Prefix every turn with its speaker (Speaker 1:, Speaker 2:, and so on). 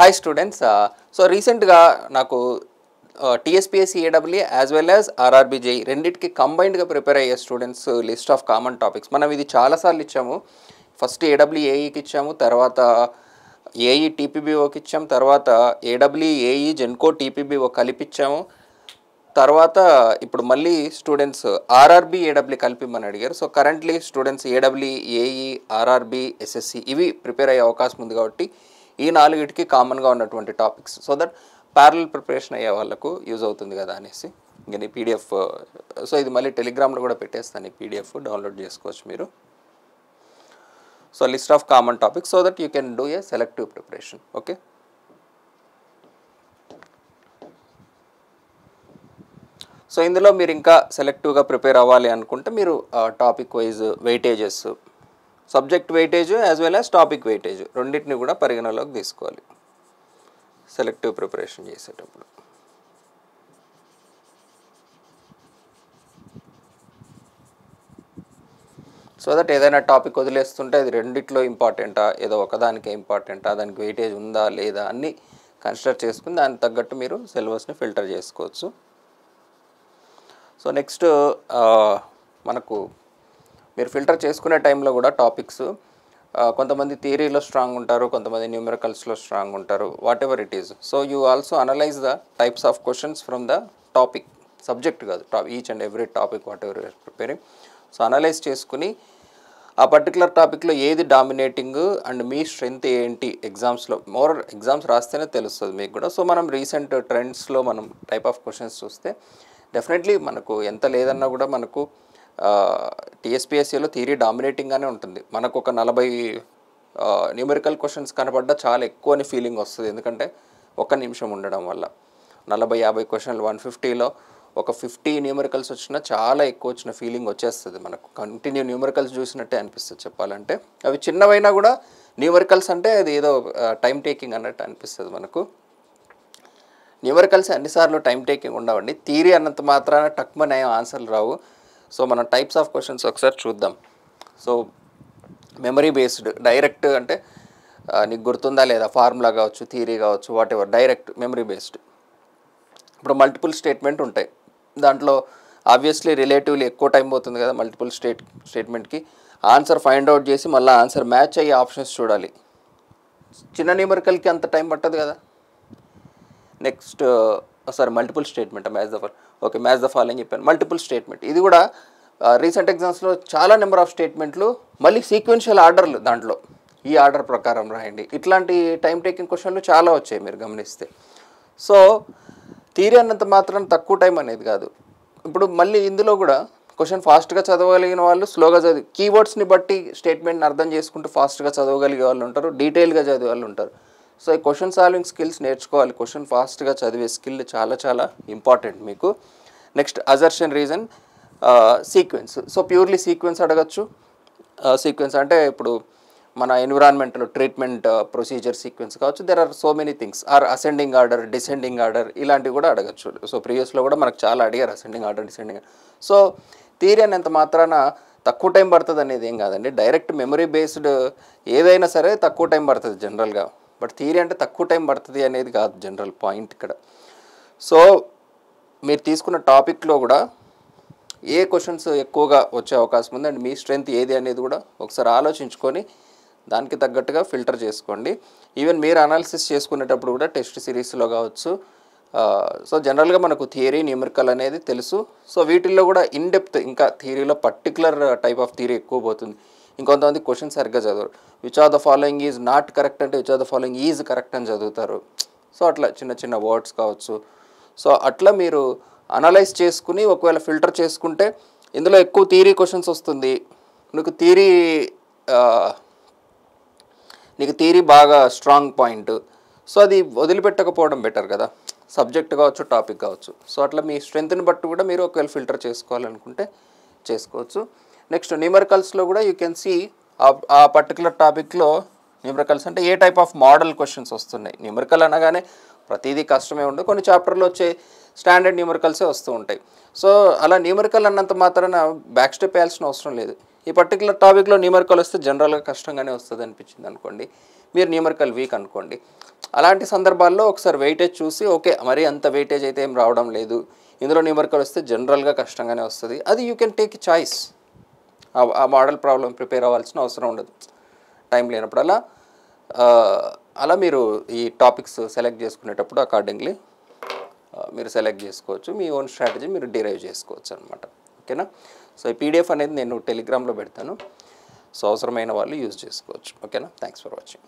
Speaker 1: Hi students, so recentగా నాకు TSPSC AW as well as RRB JE రెండింటికి కంబైన్డ్గా ప్రిపేర్ అయ్యే students list of common topics మనం ఇది చాలాసార్లు ఇచ్చాము. ఫస్ట్ ఏడబ్ల్యూ ఏఈకి ఇచ్చాము, తర్వాత ఏఈ టీపీబీఓకి ఇచ్చాము, తర్వాత ఏడబ్ల్యూ ఏఈ జెన్కో టీపీబీఓ కలిపిచ్చాము, తర్వాత ఇప్పుడు మళ్ళీ స్టూడెంట్స్ ఆర్ఆర్బీ ఏడబ్ల్యూ కలిపిమని అడిగారు. So currently students ఏడబ్ల్యూ AE RRB SSC ఇవి ప్రిపేర్ అయ్యే అవకాశం ఉంది కాబట్టి ఈ నాలుగిటికి కామన్గా ఉన్నటువంటి topics so that parallel preparation అయ్యే వాళ్ళకు యూజ్ అవుతుంది కదా అనేసి ఇంకా ఈ పీడిఎఫ్. సో ఇది మళ్ళీ టెలిగ్రామ్లో కూడా పెట్టేస్తాను, ఈ పీడిఎఫ్ డౌన్లోడ్ చేసుకోవచ్చు మీరు. So list of common topics so that you can do a selective preparation. Okay, so ఇందులో మీరు ఇంకా సెలెక్టివ్గా ప్రిపేర్ అవ్వాలి అనుకుంటే మీరు topic wise weightages, subject weightage as well as topic weightage రెండింటిని కూడా పరిగణలోకి తీసుకోవాలి సెలెక్టివ్ ప్రిపరేషన్ చేసేటప్పుడు. సో దట్ ఏదైనా టాపిక్ వదిలేస్తుంటే అది రెండిట్లో ఇంపార్టెంటా, ఏదో ఒకదానికే ఇంపార్టెంటా, దానికి వెయిటేజ్ ఉందా లేదా అన్నీ కన్సిడర్ చేసుకుని దానికి తగ్గట్టు మీరు సిలబస్ని ఫిల్టర్ చేసుకోవచ్చు. సో నెక్స్ట్ మనకు మీరు ఫిల్టర్ చేసుకునే టైంలో కూడా టాపిక్స్ కొంతమంది థియరీలో స్ట్రాంగ్ ఉంటారు, కొంతమంది న్యూమరికల్స్లో స్ట్రాంగ్ ఉంటారు, whatever it is. So you also analyse the types of questions from the topic, subject కాదు, each and every topic whatever you're preparing. So analyse చేసుకుని ఆ పర్టికులర్ టాపిక్లో ఏది డామినేటింగ్ అండ్ మీ స్ట్రెంగ్త్ ఏంటి ఎగ్జామ్స్లో, exams రాస్తేనే తెలుస్తుంది మీకు కూడా. సో మనం రీసెంట్ ట్రెండ్స్లో మనం టైప్ ఆఫ్ క్వశ్చన్స్ చూస్తే డెఫినెట్లీ మనకు ఎంత లేదన్నా కూడా మనకు టీఎస్పీఎస్సీలో థియరీ డామినేటింగ్గానే ఉంటుంది. మనకు ఒక 40 న్యూమరికల్ క్వశ్చన్స్ కనపడ్డా చాలా ఎక్కువ అని ఫీలింగ్ వస్తుంది, ఎందుకంటే 1 నిమిషం ఉండడం వల్ల. 40-50 క్వశ్చన్లు 150లో ఒక 50 న్యూమరికల్స్ వచ్చినా చాలా ఎక్కువ వచ్చిన ఫీలింగ్ వచ్చేస్తుంది మనకు. కంటిన్యూ న్యూమరికల్స్ చూసినట్టే అనిపిస్తుంది చెప్పాలంటే. అవి చిన్నవైనా కూడా న్యూమరికల్స్ అంటే అది ఏదో టైం టేకింగ్ అన్నట్టు అనిపిస్తుంది మనకు. న్యూమరికల్స్ అన్నిసార్లు టైం టేకింగ్ ఉండవండి, థియరీ అన్నంత మాత్రాన టక్మన్ అయ్యే ఆన్సర్లు రావు. సో మనం టైప్స్ ఆఫ్ క్వశ్చన్స్ ఒకసారి చూద్దాం. సో మెమరీ బేస్డ్ డైరెక్ట్ అంటే నీకు గుర్తుందా లేదా, ఫార్ములా కావచ్చు, థియరీ కావచ్చు, what ever, direct memory based. ఇప్పుడు మల్టిపుల్ స్టేట్మెంట్ ఉంటాయి, దాంట్లో ఆబ్వియస్లీ రిలేటివ్లీ ఎక్కువ టైం పోతుంది కదా మల్టిపుల్ స్టేట్మెంట్కి. ఆన్సర్ ఫైండ్ అవుట్ చేసి మళ్ళీ ఆన్సర్ మ్యాచ్ అయ్యే ఆప్షన్స్ చూడాలి. చిన్న న్యూమరికల్కి అంత టైం పట్టదు కదా. Next multiple statement match the following చెప్పాను. మల్టిపుల్ స్టేట్మెంట్ ఇది కూడా రీసెంట్ ఎగ్జామ్స్లో చాలా నెంబర్ ఆఫ్ స్టేట్మెంట్లు, మళ్ళీ సీక్వెన్షియల్ ఆర్డర్లు, దాంట్లో ఈ ఆర్డర్ ప్రకారం రాయండి, ఇట్లాంటి టైం టేకింగ్ క్వశ్చన్లు చాలా వచ్చాయి మీరు గమనిస్తే. సో థియరీ అన్నంత మాత్రం తక్కువ టైం అనేది కాదు. ఇప్పుడు మళ్ళీ ఇందులో కూడా క్వశ్చన్ ఫాస్ట్గా చదవగలిగిన వాళ్ళు, స్లోగా చదివి కీవర్డ్స్ని బట్టి స్టేట్మెంట్ని అర్థం చేసుకుంటూ ఫాస్ట్గా చదవగలిగే వాళ్ళు ఉంటారు, డీటెయిల్గా చదివే వాళ్ళు ఉంటారు. సో ఈ క్వశ్చన్ సాల్వింగ్ స్కిల్స్ నేర్చుకోవాలి, క్వశ్చన్ ఫాస్ట్గా చదివే స్కిల్ చాలా చాలా ఇంపార్టెంట్ మీకు. Next assertion reason, sequence. So purely sequence అడగచ్చు. సీక్వెన్స్ అంటే ఇప్పుడు మన ఎన్విరాన్మెంటల్ ట్రీట్మెంట్ ప్రొసీజర్ సీక్వెన్స్ కావచ్చు, there are so many things. Or ascending order, descending order, ఇలాంటివి కూడా అడగచ్చు. సో ప్రీవియస్లో కూడా మనకు చాలా అడిగారు ascending order, descending order. So theory అనేంత మాత్రాన తక్కువ టైం పడుతుంది అనేది ఏం కాదండి. డైరెక్ట్ మెమరీ బేస్డ్ ఏదైనా సరే తక్కువ టైం పడుతుంది జనరల్గా, బట్ థియరీ అంటే తక్కువ టైం పడుతుంది అనేది కాదు జనరల్ పాయింట్ ఇక్కడ. సో మీరు తీసుకున్న టాపిక్లో కూడా ఏ క్వశ్చన్స్ ఎక్కువగా వచ్చే అవకాశం ఉంది అండ్ మీ స్ట్రెంగ్త్ ఏది అనేది కూడా ఒకసారి ఆలోచించుకొని దానికి తగ్గట్టుగా ఫిల్టర్ చేసుకోండి. ఈవెన్ మీరు అనాలిసిస్ చేసుకునేటప్పుడు కూడా టెస్ట్ సిరీస్లో కావచ్చు. సో జనరల్గా మనకు థియరీ, న్యూమరికల్ అనేది తెలుసు. సో వీటిల్లో కూడా ఇన్ డెప్త్ ఇంకా థియరీలో పర్టికులర్ టైప్ ఆఫ్ థియరీ ఎక్కువ పోతుంది. ఇంకొంతమంది క్వశ్చన్ సరిగ్గా చదవరు, which are the following is not correct అంటే which are the following is correct అని చదువుతారు. సో అట్లా చిన్న చిన్న వర్డ్స్ కావచ్చు. సో అట్లా మీరు అనలైజ్ చేసుకుని ఒకవేళ ఫిల్టర్ చేసుకుంటే ఇందులో ఎక్కువ థియరీ క్వశ్చన్స్ వస్తుంది, నీకు థియరీ బాగా స్ట్రాంగ్ పాయింట్. సో అది వదిలిపెట్టకపోవడం బెటర్ కదా, సబ్జెక్ట్ కావచ్చు, టాపిక్ కావచ్చు. సో అట్లా మీ స్ట్రెంగ్త్ని బట్టి కూడా మీరు ఒకవేళ ఫిల్టర్ చేసుకోవాలనుకుంటే చేసుకోవచ్చు. నెక్స్ట్ న్యూమరికల్స్లో కూడా యూ కెన్ సీ ఆ పర్టికులర్ టాపిక్లో న్యూమరికల్స్ అంటే ఏ టైప్ ఆఫ్ మోడల్ క్వశ్చన్స్ వస్తున్నాయి. న్యూమరికల్ అనగానే ప్రతిదీ కష్టమే ఉండదు, కొన్ని చాప్టర్లో వచ్చే స్టాండర్డ్ న్యూమరికల్సే వస్తూ ఉంటాయి. సో అలా న్యూమరికల్ అన్నంత మాత్రాన బ్యాక్ స్టెప్ వేయాల్సిన అవసరం లేదు. ఈ పర్టికులర్ టాపిక్లో న్యూమరికల్ వస్తే జనరల్గా కష్టంగానే వస్తుంది అనిపించింది అనుకోండి, మీరు న్యూమరికల్ వీక్ అనుకోండి, అలాంటి సందర్భాల్లో ఒకసారి వెయిటేజ్ చూసి ఓకే మరి అంత వెయిటేజ్ అయితే ఏం రావడం లేదు, ఇందులో న్యూమరికల్ వస్తే జనరల్గా కష్టంగానే వస్తుంది, అది యూ కెన్ టేక్ చాయిస్. ఆ మోడల్ ప్రాబ్లం ప్రిపేర్ అవ్వాల్సిన అవసరం ఉండదు టైం లేనప్పుడు. అలా మీరు ఈ టాపిక్స్ సెలెక్ట్ చేసుకునేటప్పుడు అకార్డింగ్లీ మీరు సెలెక్ట్ చేసుకోవచ్చు, మీ ఓన్ స్ట్రాటజీ మీరు డిరైవ్ చేసుకోవచ్చు అనమాట. ఓకేనా? సో ఈ పీడిఎఫ్ అనేది నేను టెలిగ్రామ్లో పెడతాను, సో అవసరమైన వాళ్ళు యూజ్ చేసుకోవచ్చు. ఓకేనా? Thanks for watching.